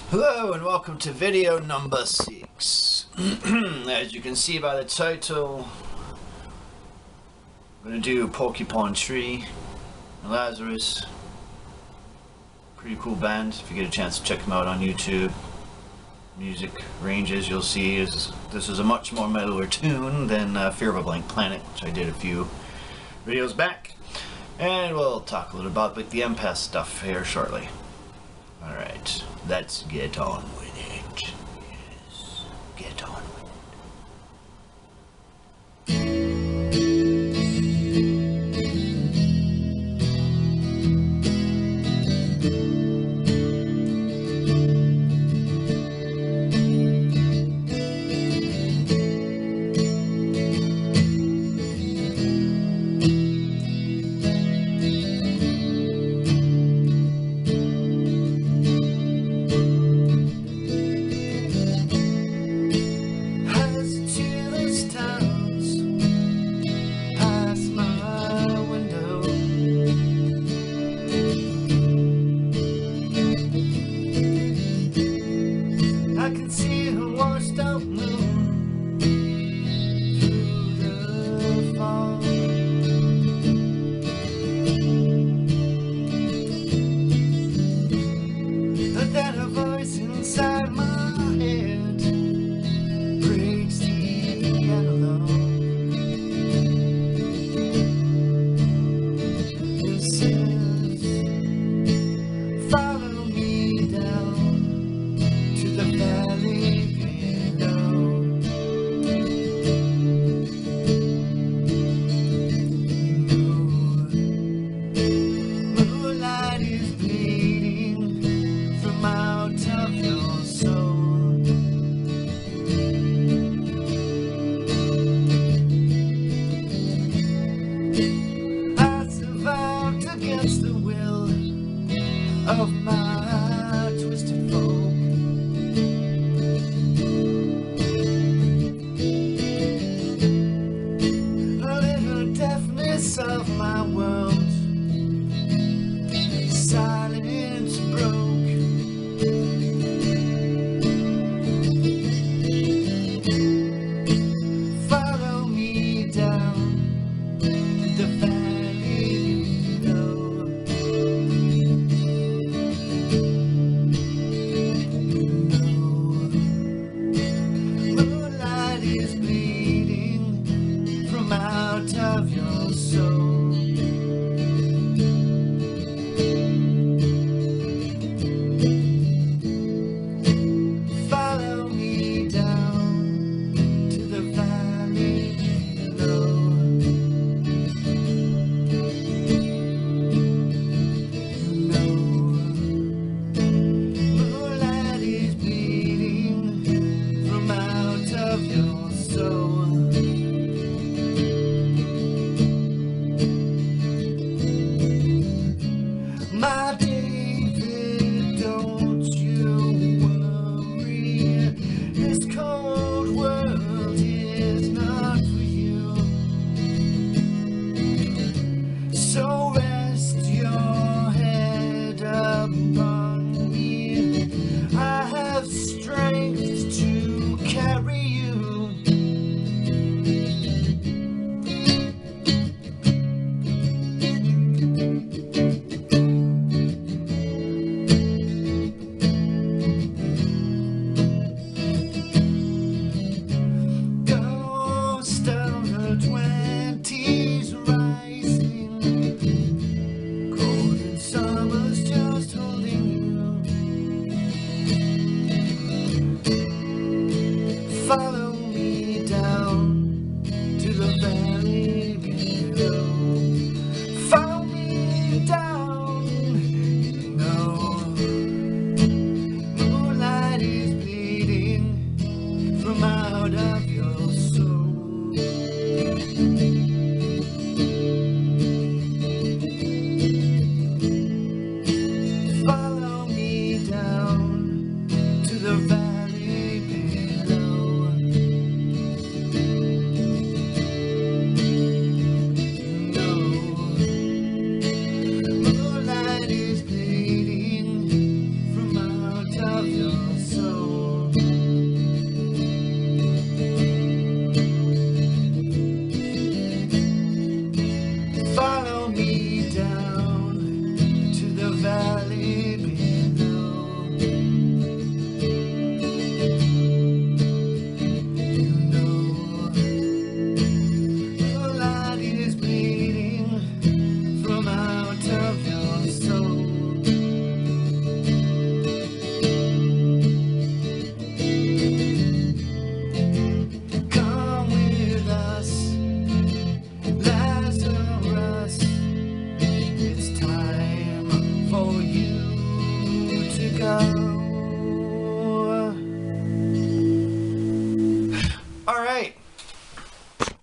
Hello and welcome to video number 6. As you can see by the title, I'm going to do Porcupine Tree, Lazarus. Pretty cool band. If you get a chance to check them out on YouTube. Music ranges, you'll see this is a much more mellower tune than Fear of a Blank Planet, which I did a few videos back. And we'll talk a little about the Empaths stuff here shortly. Alright, let's get on with it. Yes, get on with it.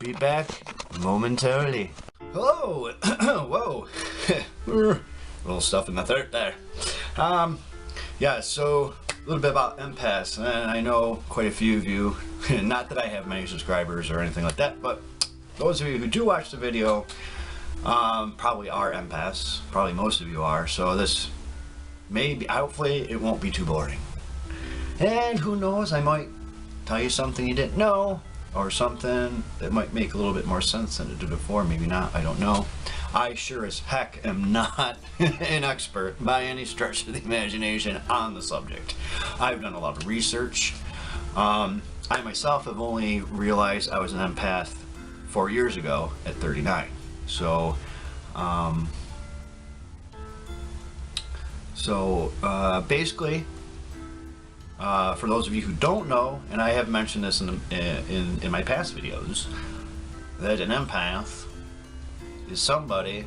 Be back momentarily. Hello! Whoa! Little stuff in the throat there. Yeah, so a little bit about empaths. And I know quite a few of you, not that I have many subscribers or anything like that, but those of you who do watch the video probably are empaths. Probably most of you are. So this maybe, hopefully it won't be too boring. And who knows, I might tell you something you didn't know, or something that might make a little bit more sense than it did before. Maybe not, I don't know. I sure as heck am not an expert by any stretch of the imagination on the subject. I've done a lot of research. I myself have only realized I was an empath 4 years ago at 39. So, basically, for those of you who don't know, and I have mentioned this in my past videos, that an empath is somebody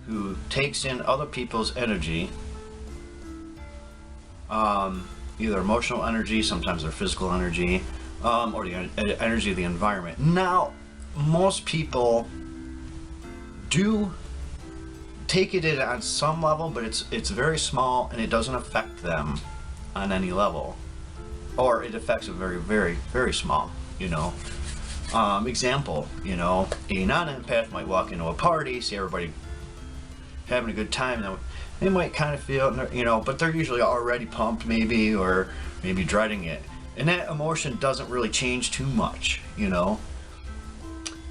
who takes in other people's energy, either emotional energy, sometimes their physical energy, or the energy of the environment. Now, most people do take it in on some level, but it's very small and it doesn't affect them on any level, or it affects them very, very, very small, you know. Example, you know, a non-empath might walk into a party, see everybody having a good time, and they might kind of feel, you know, but they're usually already pumped maybe, or maybe dreading it, and that emotion doesn't really change too much, you know.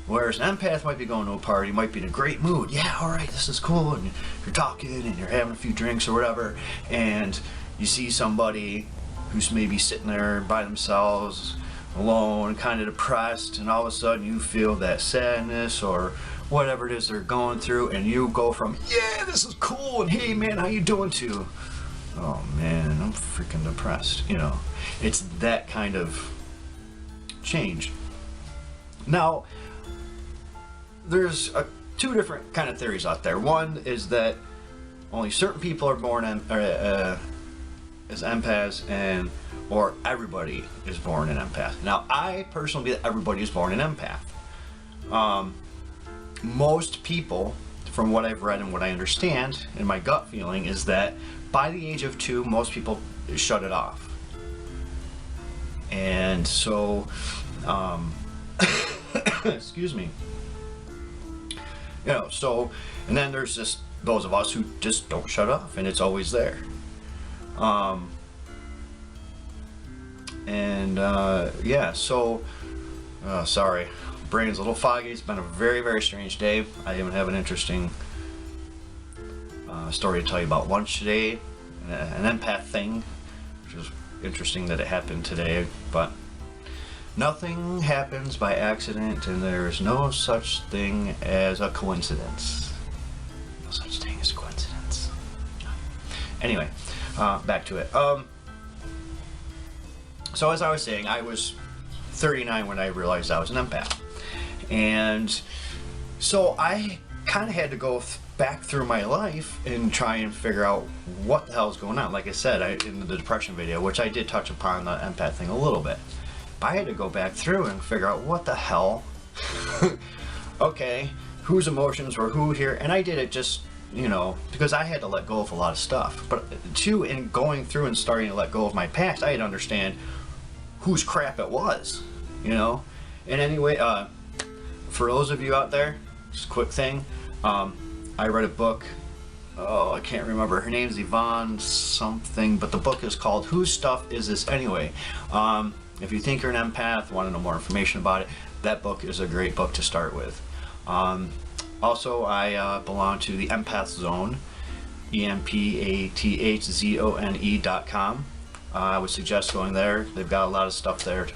Whereas an empath might be going to a party, might be in a great mood, yeah, alright, this is cool, and you're talking and you're having a few drinks or whatever, and you see somebody who's maybe sitting there by themselves, alone, kind of depressed, and all of a sudden you feel that sadness or whatever it is they're going through, and you go from, yeah, this is cool, and hey man, how you doing, to, oh man, I'm freaking depressed, you know. It's that kind of change. Now, there's two different kind of theories out there. One is that only certain people are born as empaths, or everybody is born an empath. Now, I personally believe that everybody is born an empath. Most people, from what I've read and what I understand, and my gut feeling, is that by the age of 2, most people shut it off. And so, excuse me. You know, so, and then there's just those of us who just don't shut off, and it's always there. Yeah, so, sorry, brain's a little foggy. It's been a very, very strange day. I even have an interesting story to tell you about lunch today, an empath thing, which is interesting that it happened today, but nothing happens by accident, and there's no such thing as a coincidence. No such thing as a coincidence. Anyway, back to it. So as I was saying, I was 39 when I realized I was an empath. And so I kind of had to go back through my life and try and figure out what the hell is going on. Like I said, in the depression video, which I did touch upon the empath thing a little bit. But I had to go back through and figure out what the hell. Okay, whose emotions were who here? And I did it just, you know, because I had to let go of a lot of stuff. But too, in going through and starting to let go of my past, I had to understand whose crap it was, you know. And anyway, for those of you out there, just a quick thing, I read a book, oh, I can't remember, her name's Yvonne something, but the book is called Whose Stuff Is This Anyway? If you think you're an empath, want to know more information about it, that book is a great book to start with. Also, I belong to the Empath Zone, EMPATHZONE.com. I would suggest going there. They've got a lot of stuff there.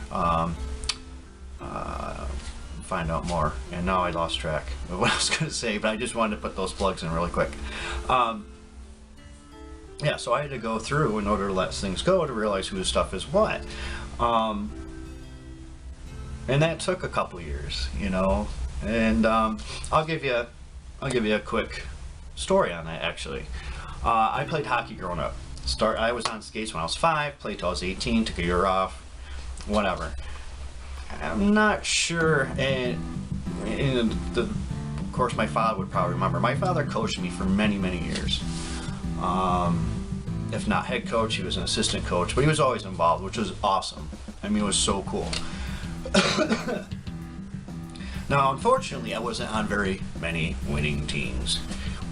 Find out more. And now I lost track of what I was going to say, but I just wanted to put those plugs in really quick. Yeah, so I had to go through in order to let things go to realize whose stuff is what. And that took a couple years, you know. And I'll give you a quick story on that, actually. I played hockey growing up. I was on skates when I was 5, played till I was 18, took a year off, whatever. I'm not sure, and of course my father would probably remember. My father coached me for many, many years. If not head coach, he was an assistant coach, but he was always involved, which was awesome. I mean, it was so cool. Now, unfortunately, I wasn't on very many winning teams.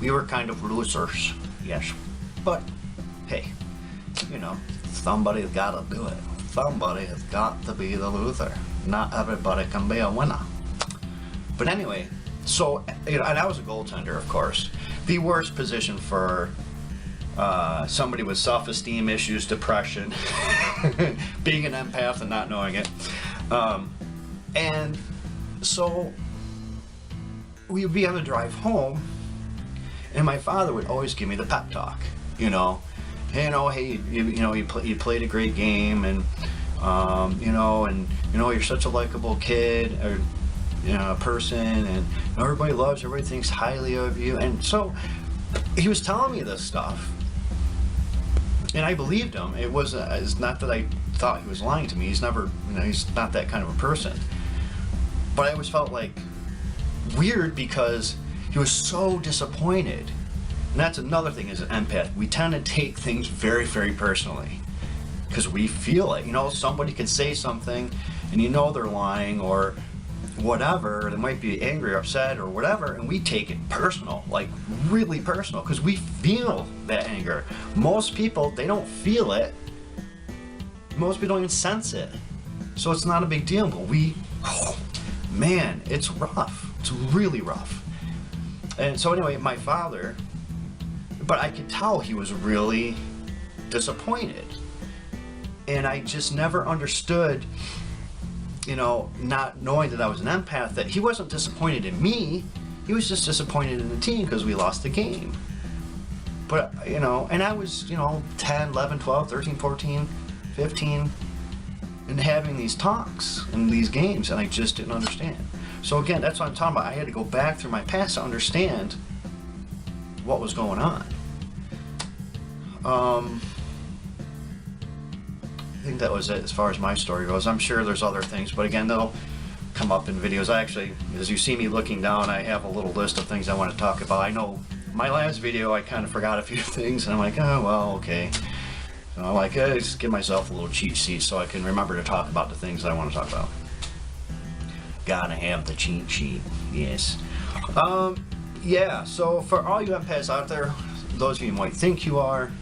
We were kind of losers, yes. But, hey, you know, somebody's got to do it. Somebody has got to be the loser. Not everybody can be a winner. But anyway, so, you know, and I was a goaltender, of course. The worst position for somebody with self-esteem issues, depression, being an empath and not knowing it. And so we would be on the drive home, and my father would always give me the pep talk, you know, hey, you played a great game, and you're such a likable kid, or a person, and everybody loves, everybody thinks highly of you. And so he was telling me this stuff, and I believed him. It's not that I thought he was lying to me. He's never, he's not that kind of a person. But I always felt like weird because he was so disappointed. And that's another thing as an empath. We tend to take things very, very personally because we feel it. Somebody can say something and they're lying or whatever. They might be angry or upset or whatever, and we take it personal, like really personal, because we feel that anger. Most people, they don't feel it. Most people don't even sense it. So it's not a big deal, but man, it's rough. It's really rough. And so anyway, my father, but I could tell he was really disappointed. And I just never understood, not knowing that I was an empath, that he wasn't disappointed in me. He was just disappointed in the team because we lost the game. But, and I was, 10, 11, 12, 13, 14, 15, and having these talks and these games, and I just didn't understand. So again, that's what I'm talking about. I had to go back through my past to understand what was going on. I think that was it as far as my story goes. I'm sure there's other things, but again, they'll come up in videos. I actually, as you see me looking down, I have a little list of things I want to talk about. I know my last video, I kind of forgot a few things, and I'm like, oh, well, okay. So I'm like, just give myself a little cheat sheet so I can remember to talk about the things that I want to talk about. Gotta have the cheat sheet, yes. Yeah, so for all you empaths out there, those of you who might think you are,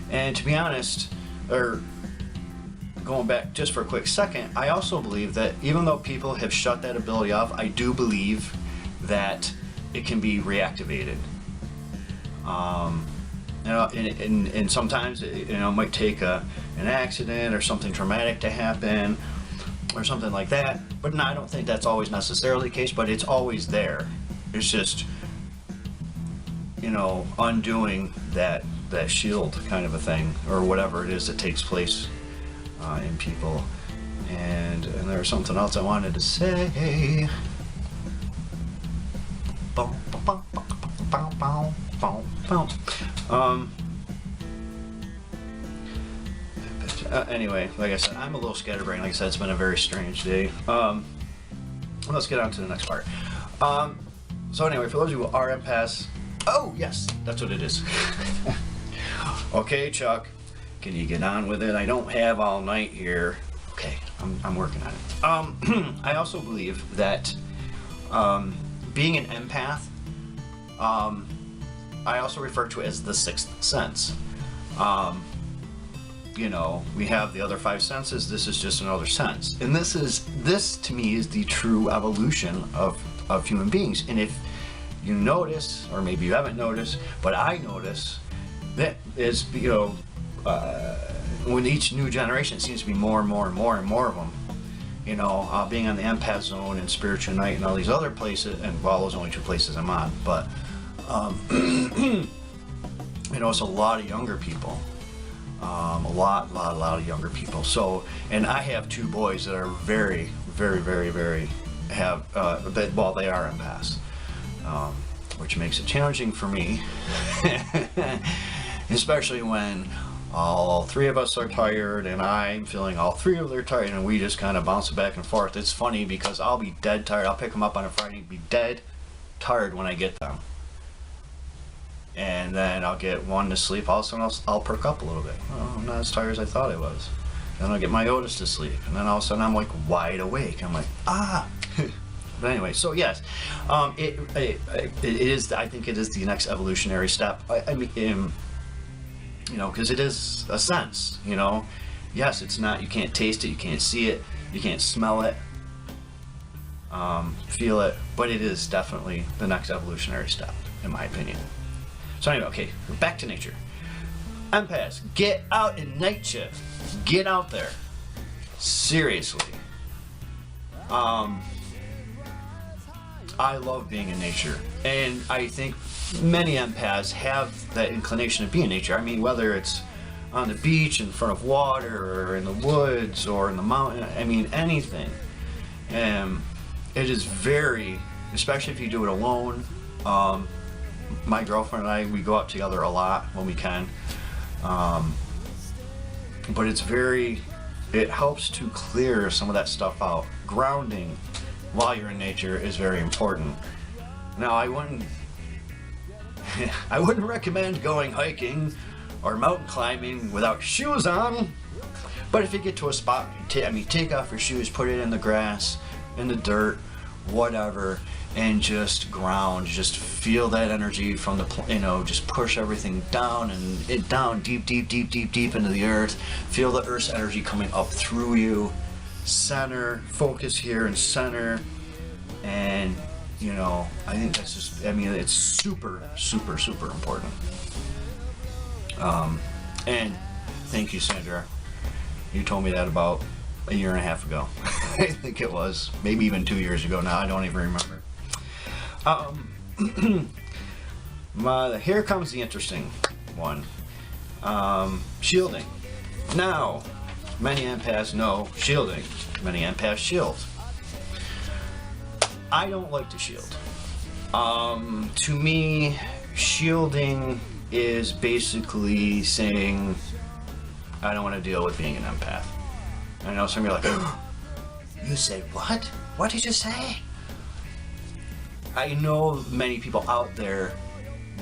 and to be honest, or going back just for a quick second, I also believe that even though people have shut that ability off, I do believe that it can be reactivated. And sometimes it might take an accident or something traumatic to happen or something like that. But no, I don't think that's always necessarily the case, but it's always there. It's just, undoing that shield kind of a thing, or whatever it is that takes place in people. And there was something else I wanted to say. Anyway, like I said, I'm a little scatterbrained. Like I said, it's been a very strange day. Let's get on to the next part. So anyway, for those of you who are empaths, oh yes, that's what it is. Okay, Chuck, can you get on with it? I don't have all night here. Okay, I'm working on it. I also believe that being an empath, I also refer to it as the sixth sense. We have the other five senses. This is just another sense, and this to me is the true evolution of human beings. And if you notice, or maybe you haven't noticed, but I notice that is, when each new generation, it seems to be more and more and more and more of them. Being on the empath zone and spiritual night and all these other places, and well, those are only two places I'm on, but it's a lot of younger people. A lot of younger people. So, and I have two boys that are very, very, very, very they are empaths, which makes it challenging for me, especially when all three of us are tired, and I'm feeling all three of them are tired, and we just kind of bounce back and forth. It's funny because I'll be dead tired. I'll pick them up on a Friday and be dead tired when I get them. And then I'll get one to sleep. All of a sudden I'll perk up a little bit. Oh, I'm not as tired as I thought I was. Then I'll get my Otis to sleep. And then all of a sudden I'm like wide awake. I'm like, ah. But anyway, so yes, it is. I think it is the next evolutionary step. I mean, you know, because it is a sense. You know, yes, it's not. You can't taste it. You can't see it. You can't smell it. Feel it. But it is definitely the next evolutionary step, in my opinion. So anyway, okay, back to nature. Empaths, get out in nature. Get out there. Seriously. I love being in nature, and I think many empaths have that inclination to be in nature. I mean, whether it's on the beach, in front of water, or in the woods, or in the mountain, I mean, anything. It is very, especially if you do it alone. My girlfriend and I, we go out together a lot when we can. But it helps to clear some of that stuff out. Grounding while you're in nature is very important. Now, I wouldn't recommend going hiking or mountain climbing without shoes on. But if you get to a spot, take off your shoes, put it in the grass, in the dirt, whatever, and just ground. Just feel that energy from the, just push everything down and down deep into the earth. Feel the earth's energy coming up through you. Center, focus here and center, and I think that's just, it's super important. And thank you, Sandra. You told me that about a year and a half ago. I think it was, maybe even 2 years ago now, I don't even remember. Here comes the interesting one. Shielding. Now, many empaths know shielding. Many empaths shield. I don't like to shield. To me, shielding is basically saying, I don't want to deal with being an empath. I know some of you are like, oh, you said what? What did you say? I know many people out there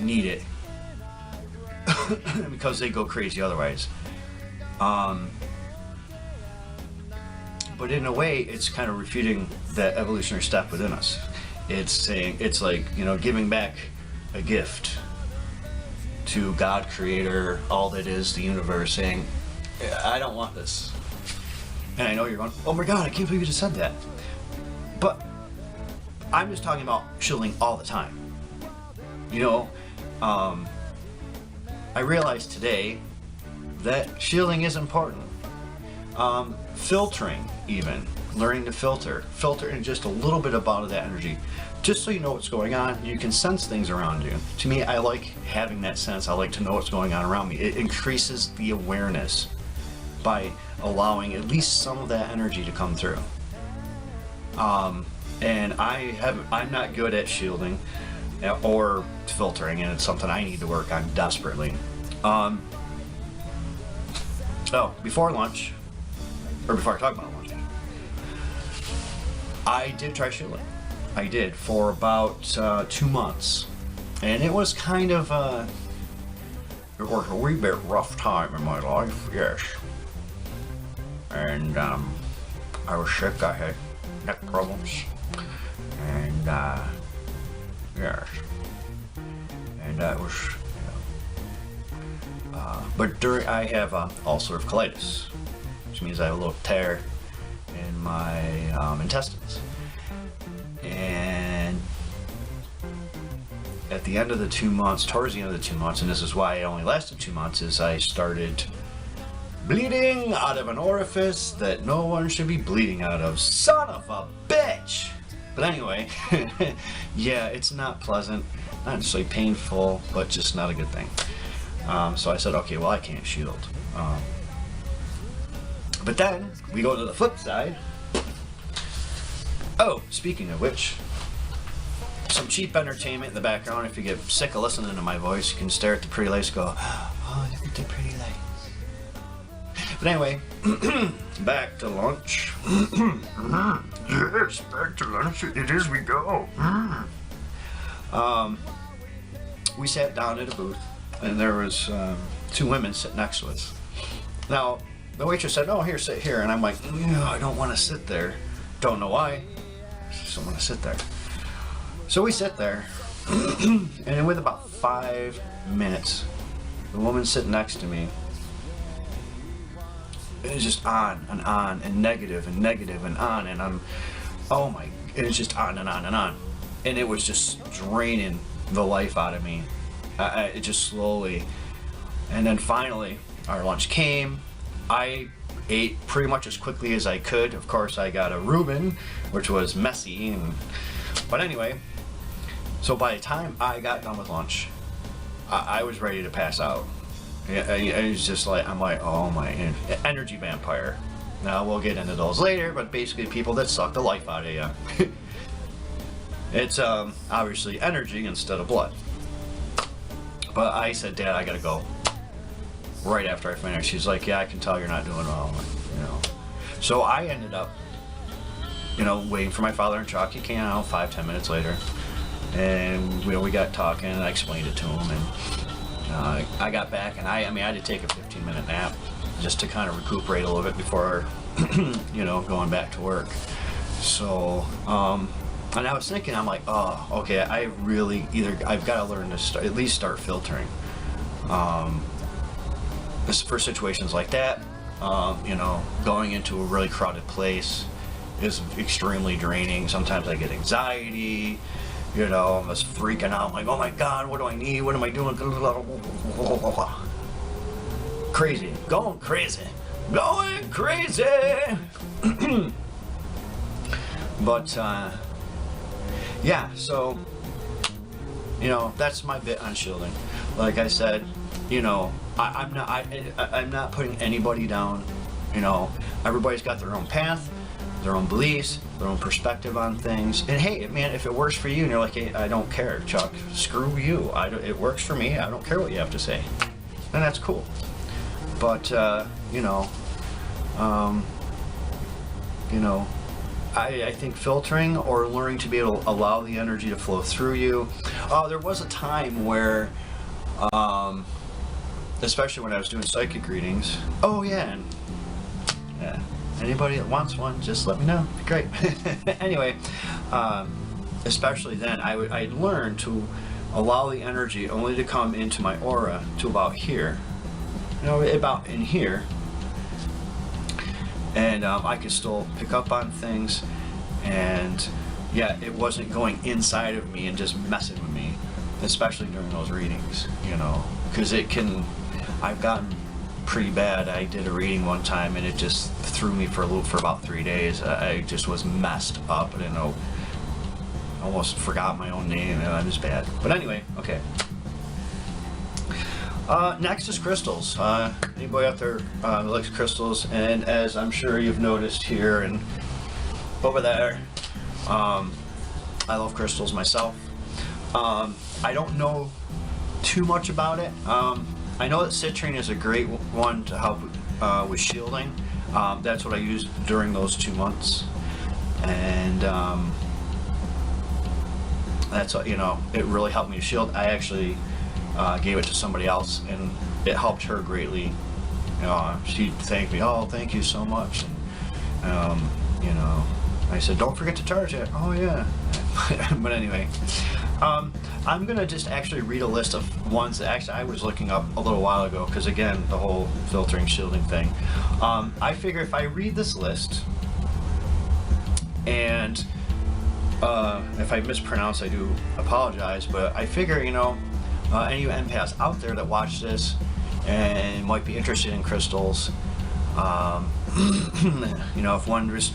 need it because they go crazy otherwise. But in a way, it's kind of refuting that evolutionary step within us. It's saying, it's like, giving back a gift to God, Creator, all that is the universe, saying, I don't want this. And I know you're going, oh my God, I can't believe you just said that. But I'm just talking about shielding all the time. I realized today that shielding is important. Filtering, even learning to filter in just a little bit about that energy, just so you know what's going on. You can sense things around you. To me, I like having that sense. I like to know what's going on around me. It increases the awareness by allowing at least some of that energy to come through. And I'm not good at shielding or filtering, and it's something I need to work on desperately. Before lunch, or before I talk about lunch, I did try shielding. I did for about 2 months, and it was kind of it was a wee bit rough time in my life, yes. And I was sick. I had neck problems, and yes, and that was. But I have ulcerative colitis, which means I have a little tear in my intestines. And at the end of the 2 months, towards the end of the 2 months, and this is why it only lasted 2 months, is I started bleeding out of an orifice that no one should be bleeding out of. Son of a bitch! But anyway, yeah, it's not pleasant, not necessarily painful, but just not a good thing. So I said, okay, well, I can't shield. But then we go to the flip side. Oh, speaking of which, some cheap entertainment in the background. If you get sick of listening to my voice, you can stare at the pretty lights and go, oh, look at the pretty lights. But anyway, back to lunch. Yes, back to lunch. It is we go. We sat down at a booth, and there was 2 women sitting next to us. Now, the waitress said, "Oh, here, sit here," and I'm like, "No, I don't want to sit there. Don't know why. I just don't want to sit there." So we sit there, and with about 5 minutes, the woman sitting next to me, it was just on and negative and on, and I'm, oh my, it was just on and on and on, and it was just draining the life out of me. It just slowly, and then finally our lunch came. I ate pretty much as quickly as I could. Of course, I got a Reuben, which was messy, but anyway, so by the time I got done with lunch, I was ready to pass out. It was just like, I'm like, oh my, energy vampire. Now we'll get into those later, but basically people that suck the life out of you. It's obviously energy instead of blood. But I said, "Dad, I gotta go." Right after I finished, she's like, "Yeah, I can tell you're not doing well." So I ended up, waiting for my father and Chuck. He came out 5-10 minutes later, and we got talking, and I explained it to him, and I got back, and I had to take a 15-minute nap just to kind of recuperate a little bit before, going back to work. So, and I was thinking, I'm like, oh, okay, I've got to learn to at least start filtering. For situations like that, going into a really crowded place is extremely draining. Sometimes I get anxiety, I'm just freaking out. I'm like, oh my God, what do I need? What am I doing? Crazy. Going crazy. But, yeah, so, that's my bit on shielding. Like I said, I'm not putting anybody down. Everybody's got their own path, their own beliefs, their own perspective on things. And hey, man, if it works for you and you're like, "Hey, I don't care, Chuck, screw you. It works for me. I don't care what you have to say," then that's cool. But, I think filtering or learning to be able to allow the energy to flow through you. There was a time where, especially when I was doing psychic readings. Oh yeah, anybody that wants one, just let me know. It'd be great. Anyway, especially then, I learned to allow the energy only to come into my aura to about here, about in here, and I could still pick up on things, and yeah, it wasn't going inside of me and just messing with me, especially during those readings, because I've gotten pretty bad. I did a reading one time and it just threw me for a loop for about 3 days. I just was messed up, and almost forgot my own name. It was bad. But anyway, okay. Next is crystals. Anybody out there who likes crystals? And as I'm sure you've noticed here and over there, I love crystals myself. I don't know too much about it. I know that citrine is a great one to help with shielding. That's what I used during those 2 months, and that's it really helped me to shield. I actually gave it to somebody else, and it helped her greatly. She thanked me. "Oh, thank you so much." And I said, "Don't forget to charge it." "Oh yeah." But anyway, I'm gonna just actually read a list of ones that actually I was looking up a little while ago, because again, the whole filtering, shielding thing. I figure if I read this list, and if I mispronounce, I do apologize, but I figure, any of you empaths out there that watch this and might be interested in crystals, if one just,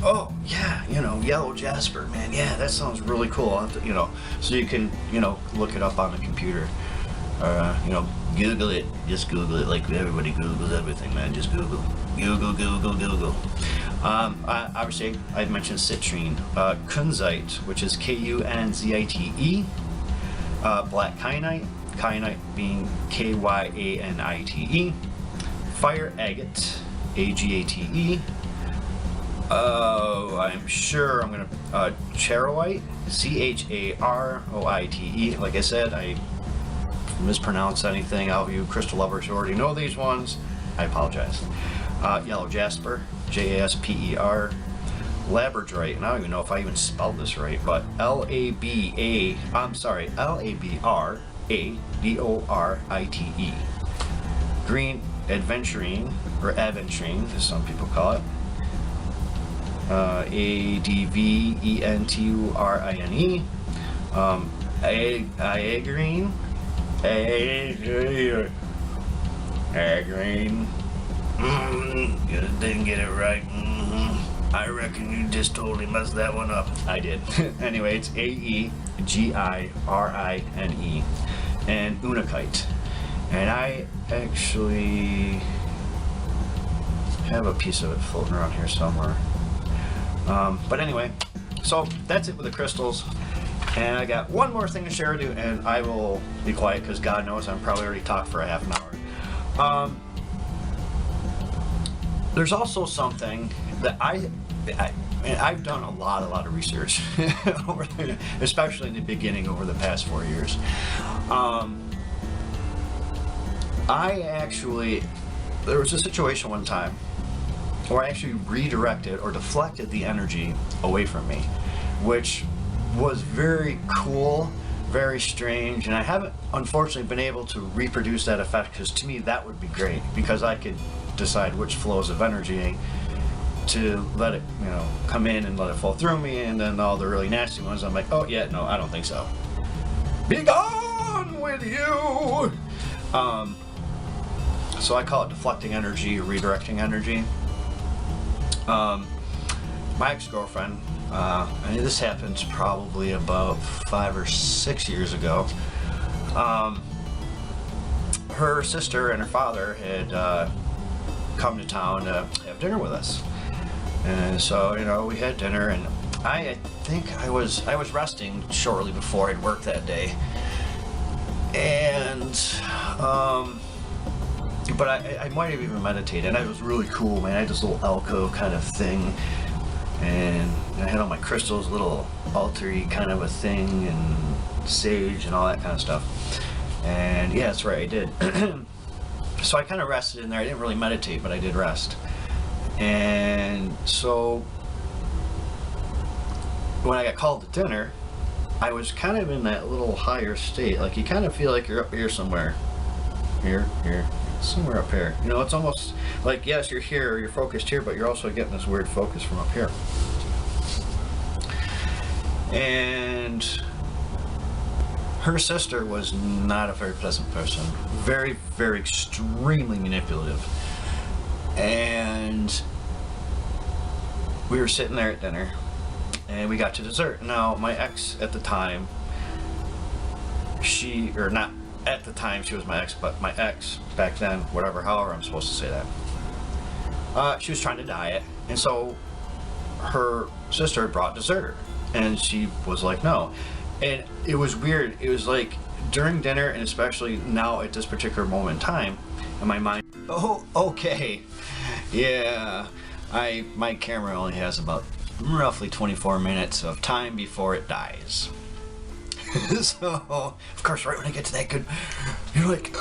oh yeah, yellow jasper, man, yeah, that sounds really cool. I'll have to, so you can, look it up on the computer, or Google it. Just Google it, like everybody Googles everything, man. Just Google. Obviously, I mentioned citrine, kunzite, which is Kunzite, black kyanite, kyanite being Kyanite, fire agate, A-G-A-T-E. I'm sure I'm gonna charoite, C-H-A-R-O-I-T-E. Like I said, I mispronounce anything. All of you crystal lovers who already know these ones, I apologize. Yellow jasper, J-A-S-P-E-R. Labradorite, and I don't even know if I even spelled this right, but L-A-B-R-A-D-O-R-I-T-E. Green aventurine, or aventurine, as some people call it. A-D-V-E-N-T-U-R-I-N-E. Agrine. Agrine. You didn't get it right. I reckon you just totally messed that one up. I did. Anyway, it's A-E-G-I-R-I-N-E. And unakite. And I actually have a piece of it floating around here somewhere. But anyway, so that's it with the crystals. And I got one more thing to share with you, and I will be quiet because God knows I'm probably already talked for a half an hour. There's also something that I've done a lot of research, especially in the beginning over the past 4 years. There was a situation one time where I actually redirected or deflected the energy away from me, which was very cool, very strange, and I haven't unfortunately been able to reproduce that effect, because to me that would be great, because I could decide which flows of energy to let it, come in and let it flow through me, and then all the really nasty ones, I'm like, oh yeah, no, I don't think so. Be gone with you! So I call it deflecting energy or redirecting energy. My ex-girlfriend, this happened probably about 5 or 6 years ago. Her sister and her father had come to town to have dinner with us. And so, we had dinner, and I think I was resting shortly before I'd worked that day. And, but I might have even meditated, and it was really cool, man. I had this little alcove kind of thing, and I had all my crystals, little altar-y kind of a thing, and sage and all that kind of stuff. And yeah, that's right, I did. So I kind of rested in there. I didn't really meditate, but I did rest. And so when I got called to dinner, I was kind of in that little higher state. Like, you kind of feel like you're up here somewhere. Here, somewhere up here. It's almost like, yes, you're here, you're focused here, but you're also getting this weird focus from up here. And her sister was not a very pleasant person. Very, very extremely manipulative. And we were sitting there at dinner, and we got to dessert. Now, my ex at the time, she was my ex, but my ex back then, however I'm supposed to say that, she was trying to diet, and so her sister brought dessert, and she was like, no. And it was weird. It was like during dinner, and especially now at this particular moment in time, in my mind, oh, okay, yeah, my camera only has about roughly 24 minutes of time before it dies. So, of course, right when I get to that good, you're like,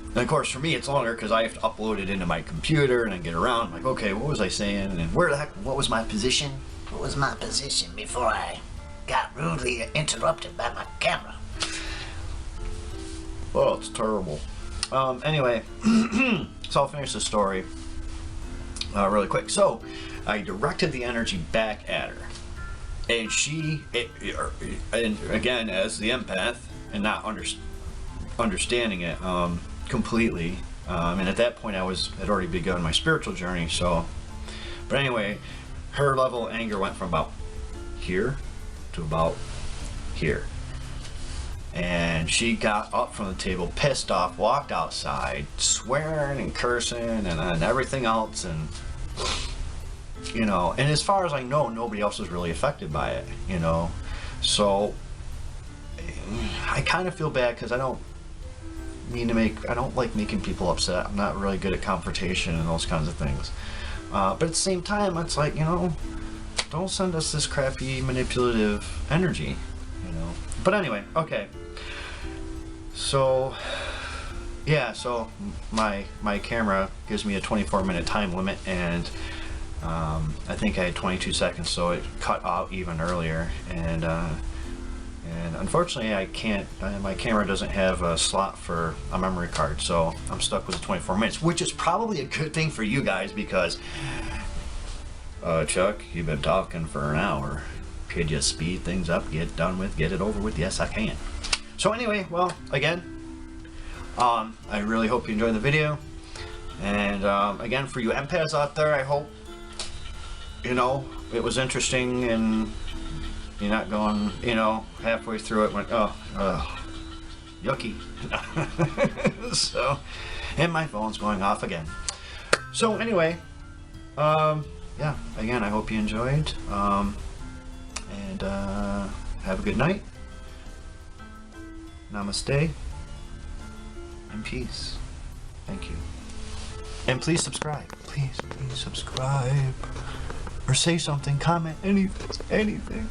and of course, for me, it's longer because I have to upload it into my computer and I get around. I'm like, okay, what was I saying? And what was my position? What was my position before I got rudely interrupted by my camera? Oh, it's terrible. Anyway, so I'll finish the story really quick. So, I directed the energy back at her. And and again, as the empath, and not understanding it completely, and at that point had already begun my spiritual journey. So, but anyway, her level of anger went from about here to about here, and she got up from the table, pissed off, walked outside, swearing and cursing and everything else, and and as far as I know, nobody else was really affected by it, so I kind of feel bad because I don't don't like making people upset. I'm not really good at confrontation and those kinds of things. But at the same time, it's like, you know, don't send us this crappy manipulative energy, you know. But anyway, okay. So yeah, so my camera gives me a 24-minute time limit, and I think I had 22 seconds, so it cut out even earlier, and unfortunately I can't, my camera doesn't have a slot for a memory card, so I'm stuck with the 24 minutes, which is probably a good thing for you guys, because Chuck, you've been talking for an hour. Could you speed things up, get done with, get it over with? Yes, I can. So anyway, well, again, I really hope you enjoyed the video, and again, for you empaths out there, I hope, you know, it was interesting, and you're not going, you know, halfway through it went, yucky. So, and my phone's going off again. So anyway, yeah, again, I hope you enjoyed, and have a good night. Namaste, and peace. Thank you. And please subscribe. Please subscribe. Or say something, comment, anything.